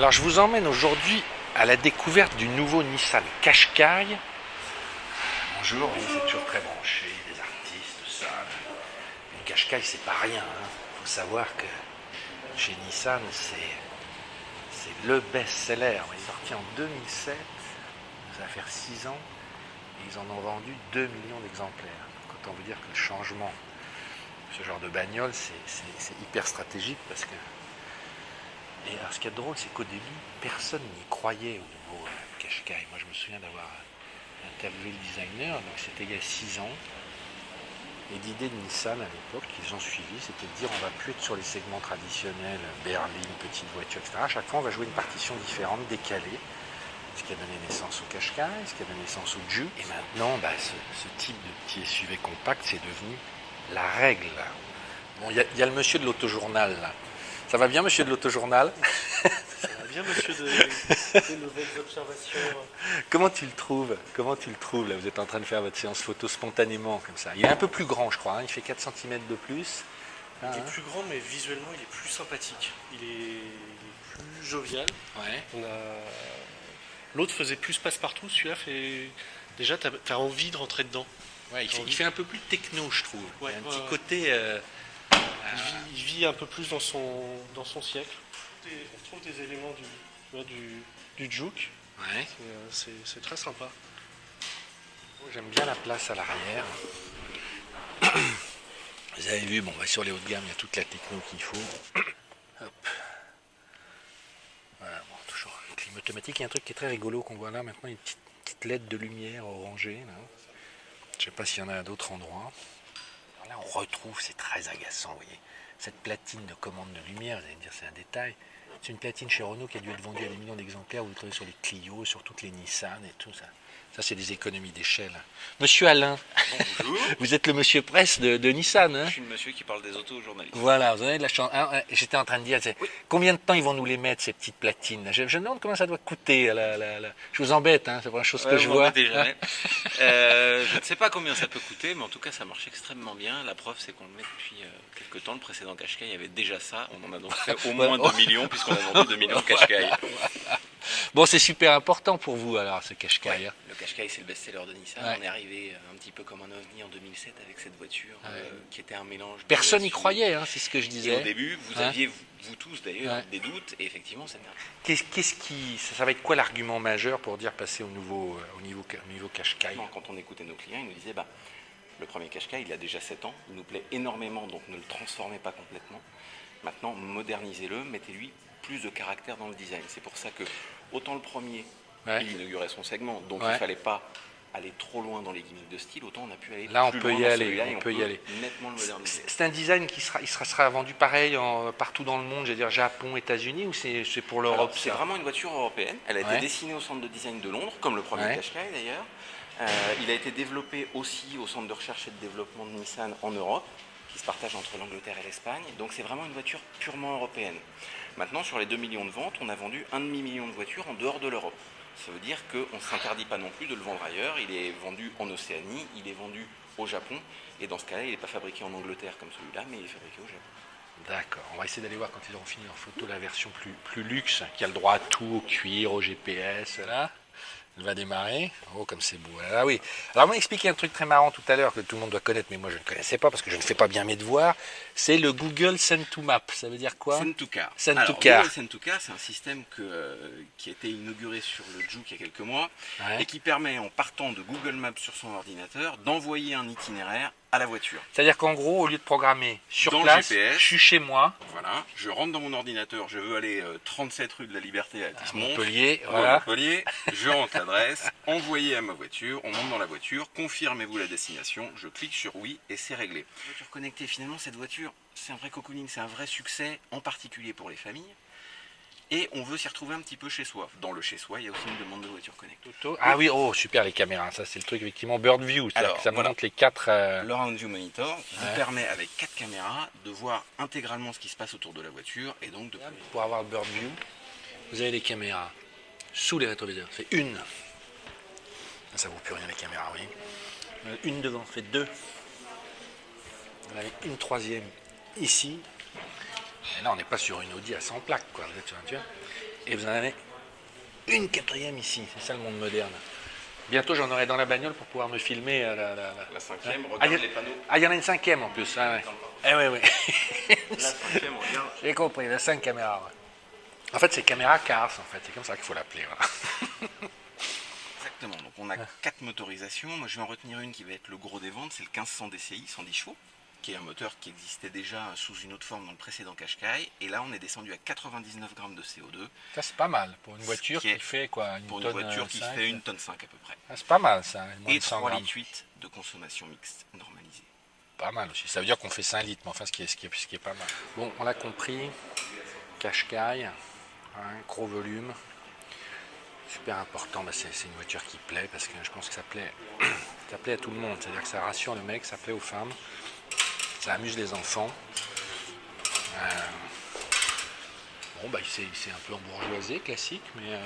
Alors je vous emmène aujourd'hui à la découverte du nouveau Nissan Qashqai. Bonjour, oui, c'est toujours très branché, des artistes, tout ça. Mais Qashqai c'est pas rien. Il faut savoir que chez Nissan c'est le best-seller. Il est sorti en 2007, ça va faire 6 ans, et ils en ont vendu 2 millions d'exemplaires. Donc autant vous dire que le changement, ce genre de bagnole, c'est hyper stratégique parce que... Et alors, ce qui est drôle, c'est qu'au début, personne n'y croyait au nouveau Qashqai. Moi, je me souviens d'avoir interviewé le designer, donc c'était il y a 6 ans. Et l'idée de Nissan à l'époque, qu'ils ont suivi, c'était de dire on va plus être sur les segments traditionnels, berline, petite voiture, etc. À chaque fois, on va jouer une partition différente, décalée. Ce qui a donné naissance au Qashqai, ce qui a donné naissance au Juke. Et maintenant, ce type de petit SUV compact, c'est devenu la règle. Bon, il y a le monsieur de l'autojournal, là. Ça va bien, monsieur de l'autojournal? Ça va bien, monsieur des nouvelles observations. Comment tu le trouves? Là, vous êtes en train de faire votre séance photo spontanément, comme ça. Il est un peu plus grand, je crois. Il fait 4 cm de plus. Il est plus grand, mais visuellement, il est plus sympathique. Il est plus jovial. Ouais. L'autre faisait plus passe-partout. Celui-là fait... Déjà, t'as envie de rentrer dedans. Ouais, il fait un peu plus techno, je trouve. Ouais, il y a un petit côté... Il vit un peu plus dans son siècle. On retrouve des éléments du Juke. Ouais. C'est très sympa. J'aime bien la place à l'arrière. Vous avez vu, bon, sur les hauts de gamme, il y a toute la techno qu'il faut. Hop. Voilà, bon, toujours un clim automatique. Il y a un truc qui est très rigolo qu'on voit là maintenant, une petite LED de lumière orangée. Là. Je ne sais pas s'il y en a à d'autres endroits. Là, on retrouve, c'est très agaçant, vous voyez, cette platine de commande de lumière, vous allez me dire c'est un détail. C'est une platine chez Renault qui a dû être vendue à des millions d'exemplaires, vous le trouvez sur les Clio, sur toutes les Nissan et tout ça. Ça, c'est des économies d'échelle. Monsieur Alain, bonjour. Vous êtes le monsieur presse de Nissan. Hein? Je suis le monsieur qui parle des autos aux journalistes. Voilà, vous avez de la chance. J'étais en train de dire, oui. Combien de temps ils vont nous les mettre, ces petites platines? Je me demande comment ça doit coûter. Je vous embête, hein, c'est pas une chose que je vois. Jamais. Je ne sais pas combien ça peut coûter, mais en tout cas, ça marche extrêmement bien. La preuve, c'est qu'on le met depuis quelques temps. Le précédent Qashqai, il y avait déjà ça. On en a donc fait au moins 2 millions, puisqu'on a vendu 2 millions de Qashqai. Bon, c'est super important pour vous, alors, ce Qashqai. Ouais, le Qashqai, c'est le best-seller de Nissan. Ouais. On est arrivé un petit peu comme un ovni en 2007 avec cette voiture qui était un mélange. Personne n'y croyait, hein, c'est ce que je disais. Et au début, vous aviez, vous tous d'ailleurs, des doutes, et effectivement, c'était un... Ça va être quoi l'argument majeur pour dire passer au niveau Qashqai? Quand on écoutait nos clients, ils nous disaient le premier Qashqai, il a déjà 7 ans, il nous plaît énormément, donc ne le transformez pas complètement. Maintenant, modernisez-le, mettez-lui plus de caractère dans le design. C'est pour ça que, autant le premier, il inaugurait son segment, donc il ne fallait pas aller trop loin dans les gimmicks de style, autant on a pu aller là, plus on peut loin y dans aller, celui-là, on peut y aller. Nettement le moderniser. C'est un design qui sera vendu pareil partout dans le monde, je veux dire Japon, États-Unis, ou c'est pour l'Europe? C'est vraiment une voiture européenne. Elle a été dessinée au centre de design de Londres, comme le premier Qashqai d'ailleurs. Il a été développé aussi au centre de recherche et de développement de Nissan en Europe, qui se partage entre l'Angleterre et l'Espagne. Donc c'est vraiment une voiture purement européenne. Maintenant, sur les 2 millions de ventes, on a vendu 1,5 million de voitures en dehors de l'Europe. Ça veut dire qu'on ne s'interdit pas non plus de le vendre ailleurs. Il est vendu en Océanie, il est vendu au Japon. Et dans ce cas-là, il n'est pas fabriqué en Angleterre comme celui-là, mais il est fabriqué au Japon. D'accord. On va essayer d'aller voir quand ils auront fini leur photo la version plus luxe, qui a le droit à tout, au cuir, au GPS, là. Elle va démarrer. Oh, comme c'est beau. Ah oui. Alors, on m'a expliqué un truc très marrant tout à l'heure que tout le monde doit connaître, mais moi je ne connaissais pas parce que je ne fais pas bien mes devoirs. C'est le Google Send to Map. Ça veut dire quoi? Send to Car. Google Send to Car, c'est un système qui a été inauguré sur le Juke il y a quelques mois et qui permet, en partant de Google Maps sur son ordinateur, d'envoyer un itinéraire à la voiture. C'est-à-dire qu'en gros, au lieu de programmer sur dans place, le GPS, je suis chez moi. Voilà, je rentre dans mon ordinateur, je veux aller 37 rue de la Liberté à Montpellier, voilà. Montpellier, je rentre l'adresse, envoyer à ma voiture, on monte dans la voiture, confirmez-vous la destination, je clique sur oui et c'est réglé. Voiture connectée, finalement cette voiture, c'est un vrai cocooning, c'est un vrai succès, en particulier pour les familles. Et on veut s'y retrouver un petit peu chez soi. Dans le chez soi, il y a aussi une demande de voiture connectée. Ah oui, oh super les caméras, ça c'est le truc effectivement Bird View, ça me montre les 4... Le Round View Monitor vous permet avec 4 caméras de voir intégralement ce qui se passe autour de la voiture et donc de... Pour avoir le Bird View, vous avez les caméras sous les rétroviseurs, c'est une. Ça vaut plus rien les caméras, oui. Une devant, fait 2. Vous en avez une troisième ici. Et là, on n'est pas sur une Audi à 100 plaques, quoi. Vous êtes sur un tueur. et vous en avez une quatrième ici. C'est ça le monde moderne. Bientôt, j'en aurai dans la bagnole pour pouvoir me filmer. La cinquième, Ah, regarde les panneaux. Ah, il y en a une cinquième en plus. Ah, ouais. Eh oui, oui. La cinquième, regarde. J'ai compris, la 5 caméras. Ouais. En fait, c'est caméra Cars, en fait. C'est comme ça qu'il faut l'appeler. Voilà. Exactement. Donc on a 4 motorisations. Moi, je vais en retenir une qui va être le gros des ventes. C'est le 1500 DCI, 110 chevaux, qui est un moteur qui existait déjà sous une autre forme dans le précédent Qashqai. Et là, on est descendu à 99 grammes de CO2. Ça, c'est pas mal pour une voiture qui fait quoi, une pour tonne, une voiture qui 5, fait une tonne 5 à peu près. Ah, c'est pas mal, ça. Moins Et de 100 3 grammes. litres 8 de consommation mixte normalisée. Pas mal aussi. Ça veut dire qu'on fait 5 litres, mais enfin, ce qui est pas mal. Bon, on l'a compris. Qashqai, gros volume. Super important, bah, c'est une voiture qui plaît, parce que je pense que ça plaît à tout le monde. C'est-à-dire que ça rassure le mec, ça plaît aux femmes, ça amuse les enfants. Bon, bah, il s'est un peu embourgeoisé, classique, mais